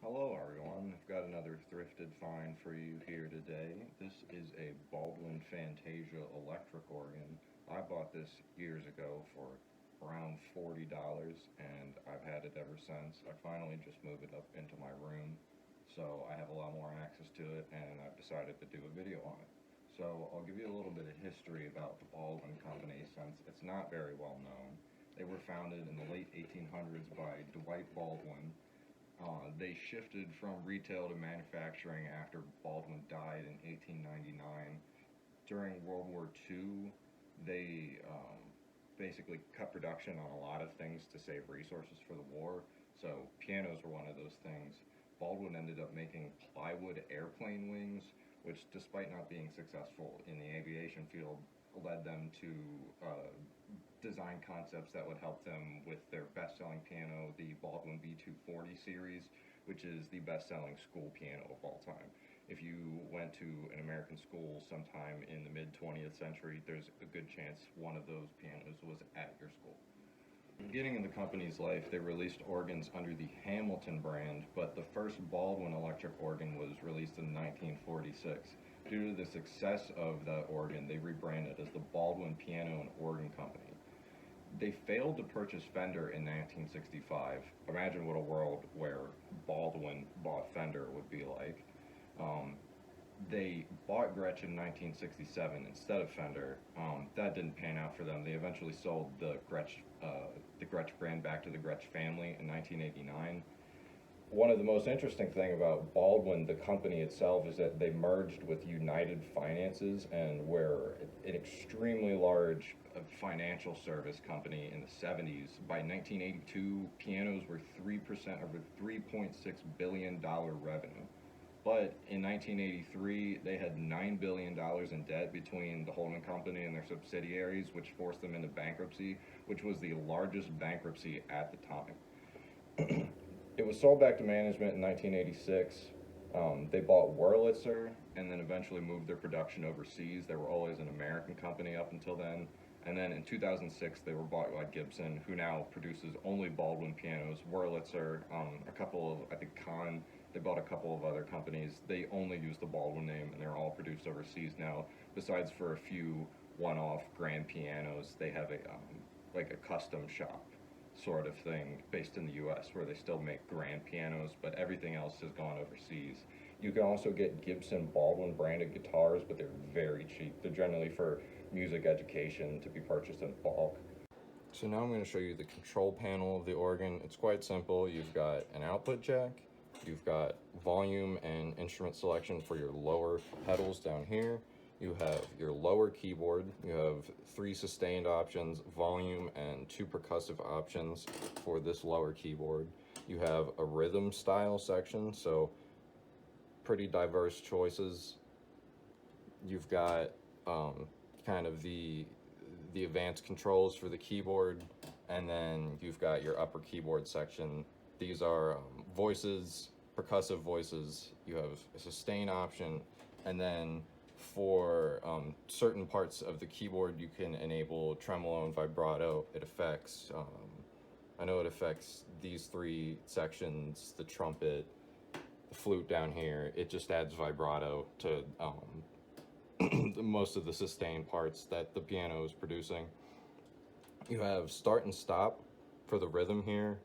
Hello everyone, I've got another thrifted find for you here today. This is a Baldwin Fantasia electric organ. I bought this years ago for around $40 and I've had it ever since. I finally just moved it up into my room, so I have a lot more access to it and I've decided to do a video on it. So I'll give you a little bit of history about the Baldwin Company since it's not very well known. They were founded in the late 1800s by Dwight Baldwin. They shifted from retail to manufacturing after Baldwin died in 1899. During World War II, they basically cut production on a lot of things to save resources for the war. So pianos were one of those things. Baldwin ended up making plywood airplane wings, which, despite not being successful in the aviation field, led them to design concepts that would help them with their best-selling piano, the Baldwin B240 series, which is the best-selling school piano of all time. If you went to an American school sometime in the mid-20th century, there's a good chance one of those pianos was at your school. Beginning in the company's life, they released organs under the Hamilton brand, but the first Baldwin electric organ was released in 1946. Due to the success of that organ, they rebranded as the Baldwin Piano and Organ Company. They failed to purchase Fender in 1965. Imagine what a world where Baldwin bought Fender would be like. They bought Gretsch in 1967 instead of Fender. That didn't pan out for them. They eventually sold the Gretsch brand back to the Gretsch family in 1989. One of the most interesting thing about Baldwin, the company itself, is that they merged with United Finances and were an extremely large financial service company in the 70s. By 1982, pianos were 3% of a $3.6 billion revenue. But in 1983, they had $9 billion in debt between the holding company and their subsidiaries, which forced them into bankruptcy, which was the largest bankruptcy at the time. It was sold back to management in 1986. They bought Wurlitzer and then eventually moved their production overseas. They were always an American company up until then. And then in 2006, they were bought by Gibson, who now produces only Baldwin pianos. Wurlitzer, a couple of, I think Kahn, they bought a couple of other companies. They only use the Baldwin name, and they're all produced overseas now. Besides for a few one-off grand pianos, they have like a custom shop sort of thing based in the US where they still make grand pianos, but everything else has gone overseas. You can also get Gibson Baldwin branded guitars, but they're very cheap. They're generally for music education to be purchased in bulk. So now I'm going to show you the control panel of the organ. It's quite simple. You've got an output jack, you've got volume and instrument selection for your lower pedals down here. You have your lower keyboard, you have 3 sustained options, volume, and 2 percussive options for this lower keyboard. You have a rhythm style section, so pretty diverse choices. You've got kind of the advanced controls for the keyboard, and then you've got your upper keyboard section. These are voices, percussive voices. You have a sustain option, and then for certain parts of the keyboard, you can enable tremolo and vibrato. It affects, I know it affects these 3 sections, the trumpet, the flute down here. It just adds vibrato to most of the sustained parts that the piano is producing. You have start and stop for the rhythm here.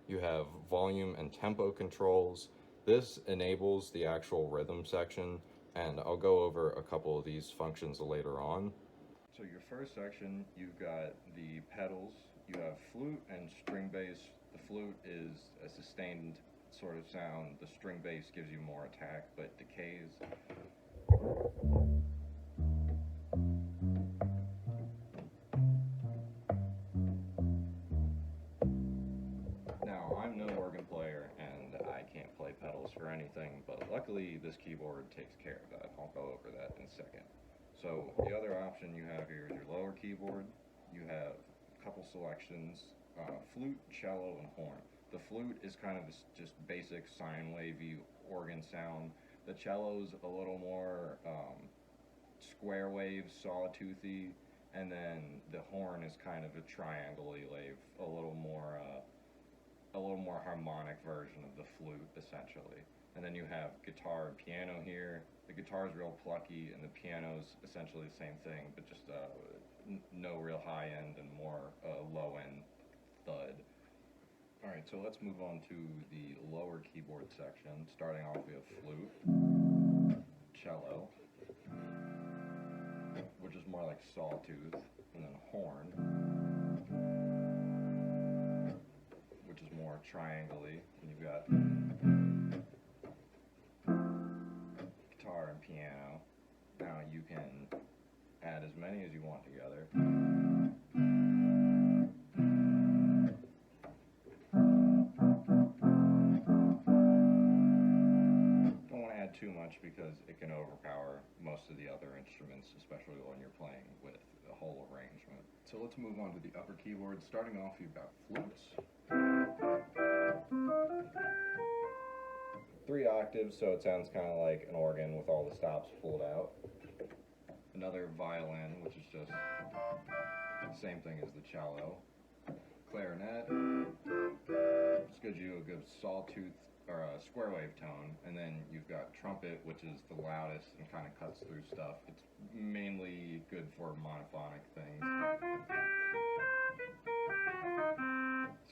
You have volume and tempo controls. This enables the actual rhythm section, and I'll go over a couple of these functions later on. So your first section, you've got the pedals. You have flute and string bass. The flute is a sustained sort of sound. The string bass gives you more attack, but decays. Now, I'm no organ player, and I can't play pedals for anything, but luckily this keyboard takes care of that. I'll go over that in a second. So the other option you have here is your lower keyboard. You have a couple selections, flute, cello, and horn. The flute is kind of just basic sine wavy organ sound. The cello's a little more square wave, sawtoothy, and then the horn is kind of a triangle-y wave, a little more a little more harmonic version of the flute, essentially. And then you have guitar and piano here. The guitar is real plucky, and the piano's essentially the same thing, but just no real high end and more low end thud. Alright, so let's move on to the lower keyboard section. Starting off, we have flute, cello, which is more like sawtooth, and then horn, which is more triangle-y, and you've got guitar and piano. Now you can add as many as you want together. Too much because it can overpower most of the other instruments, especially when you're playing with the whole arrangement. So let's move on to the upper keyboard. Starting off, you've got flutes. 3 octaves, so it sounds kind of like an organ with all the stops pulled out. Another violin, which is just the same thing as the cello. Clarinet. This gives you a good sawtooth or a square wave tone, and then you've got trumpet, which is the loudest and kind of cuts through stuff. It's mainly good for monophonic things.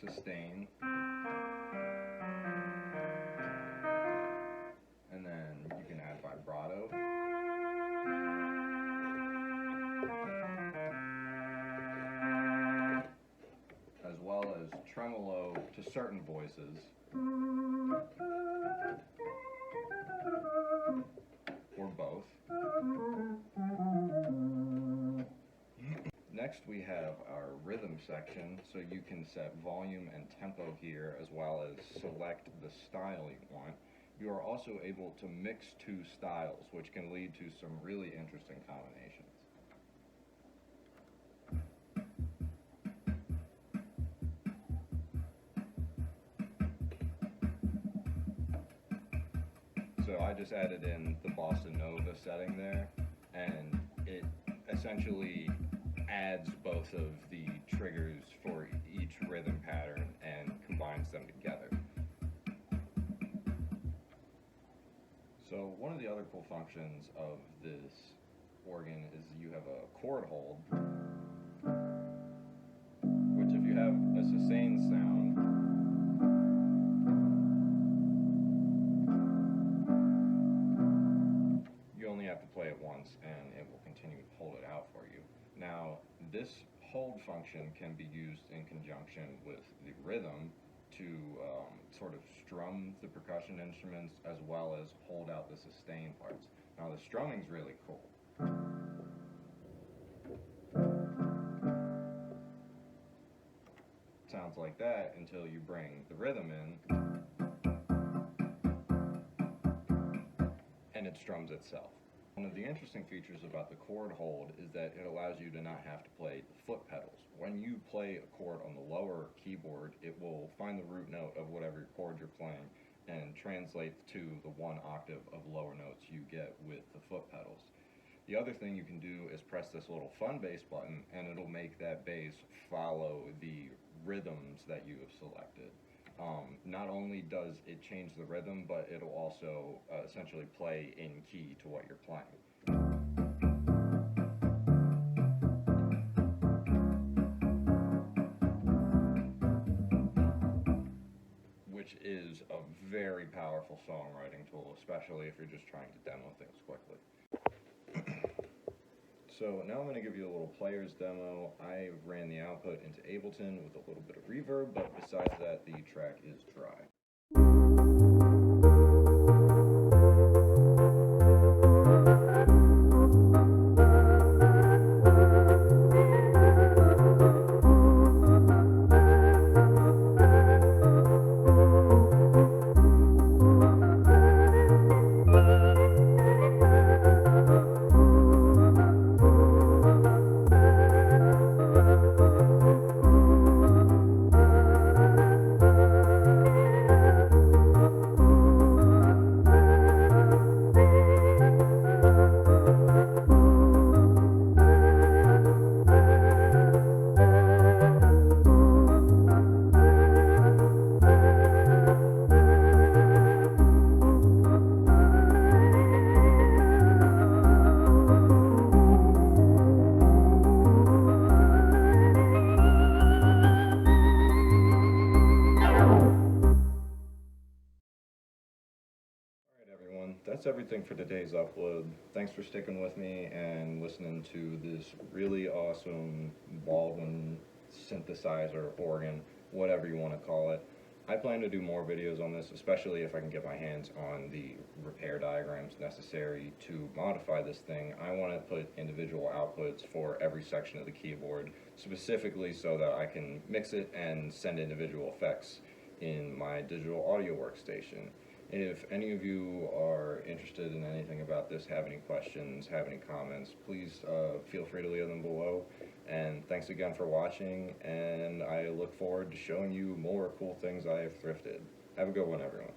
Sustain. And then you can add vibrato. As well as tremolo to certain voices. Or both. Next we have our rhythm section, so you can set volume and tempo here as well as select the style you want. You are also able to mix 2 styles, which can lead to some really interesting combinations. So I just added in the bossa nova setting there, and it essentially adds both of the triggers for each rhythm pattern and combines them together. So one of the other cool functions of this organ is you have a chord hold, which if you have a sustained sound, have to play it once and it will continue to hold it out for you. Now, this hold function can be used in conjunction with the rhythm to sort of strum the percussion instruments as well as hold out the sustain parts. Now, the strumming's really cool. Sounds like that until you bring the rhythm in and it strums itself. One of the interesting features about the chord hold is that it allows you to not have to play the foot pedals. When you play a chord on the lower keyboard, it will find the root note of whatever chord you're playing and translate to the 1 octave of lower notes you get with the foot pedals. The other thing you can do is press this little fun bass button and it'll make that bass follow the rhythms that you have selected. Not only does it change the rhythm, but it'll also essentially play in key to what you're playing. Which is a very powerful songwriting tool, especially if you're just trying to demo things quickly. So now I'm going to give you a little player's demo. I ran the output into Ableton with a little bit of reverb, but besides that, the track is dry. that's everything for today's upload. Thanks for sticking with me and listening to this really awesome Baldwin synthesizer, organ, whatever you want to call it. I plan to do more videos on this, especially if I can get my hands on the repair diagrams necessary to modify this thing. I want to put individual outputs for every section of the keyboard, specifically so that I can mix it and send individual effects in my digital audio workstation. If any of you are interested in anything about this, have any questions, have any comments, please feel free to leave them below. And thanks again for watching, and I look forward to showing you more cool things I have thrifted. Have a good one, everyone.